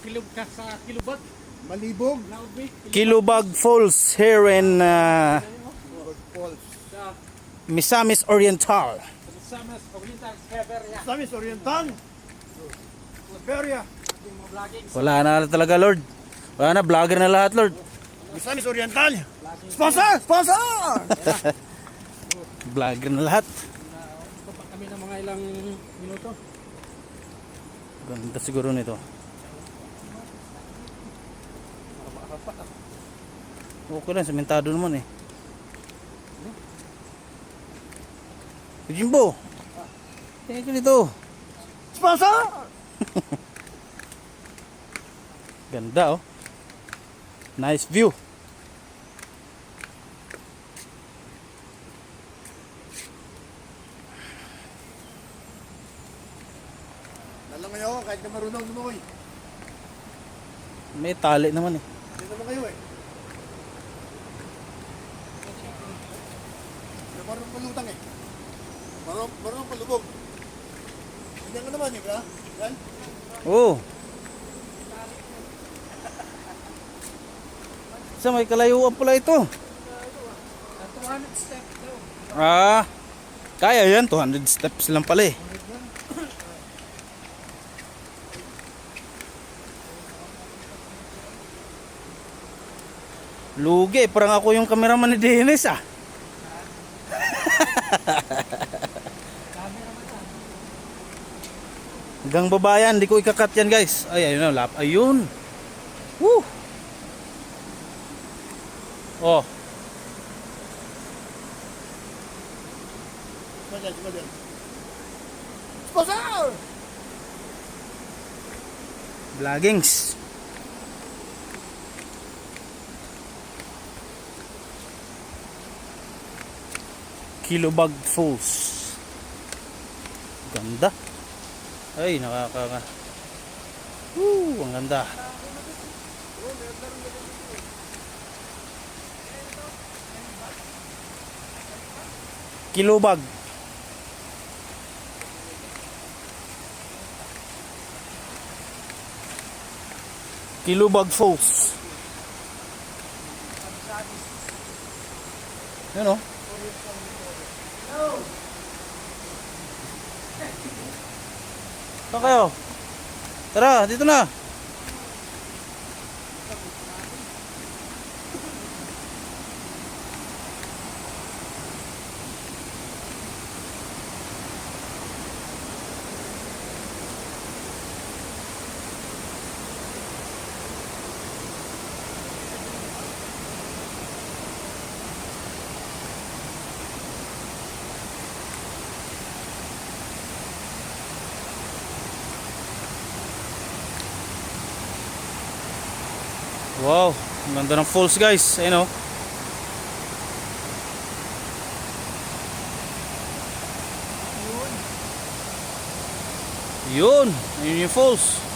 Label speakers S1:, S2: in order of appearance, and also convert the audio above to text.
S1: Kilub ka sa Kilubag.
S2: Malibog.
S3: Kilubag Falls here in
S2: Falls.
S3: Misamis Oriental.
S1: Samas Oriental Severia.
S2: Samis Oriental. Siberia.
S3: Wala na talaga, Lord. Wala na, vlogger na lahat, Lord.
S2: Samis Oriental. Sponsor! Sponsor!
S3: Vlogger na lahat.
S1: Ito pa kami ng mga ilang minuto.
S3: Ganda siguro nito. Okay lang, sementado naman eh. Jimbo! Tingnan ko dito.
S2: Sponsor!
S3: Ganda oh. Nice view.
S2: Lalang kayo kahit na marunong lumoy.
S3: May tali naman eh.
S2: Hindi naman kayo eh. Marunong palutang eh. Marunong palubog. Hindi ka naman eh, ba? Yan?
S3: Oh. Sa may kalayuan pala ito.
S1: 200 steps daw.
S3: Ah. Kaya yan, 200 steps lang pala eh. Lugi, parang ako yung cameraman ni Dennis ah. Hanggang babayan, di ko ikakat yan guys. Ay, ayun na, lap. Ayun. Woo! Oh,
S2: Sumali, sumali. Sponsor!
S3: vloggings. Kilubag Falls. Ganda. Ay, nakaka. Ang ganda. Kilubag. Kilubag Falls. Yan o. Saan kayo? Tara, dito na. Wow, ang ganda ng falls guys. Ayun o. Yun, ayun yung falls.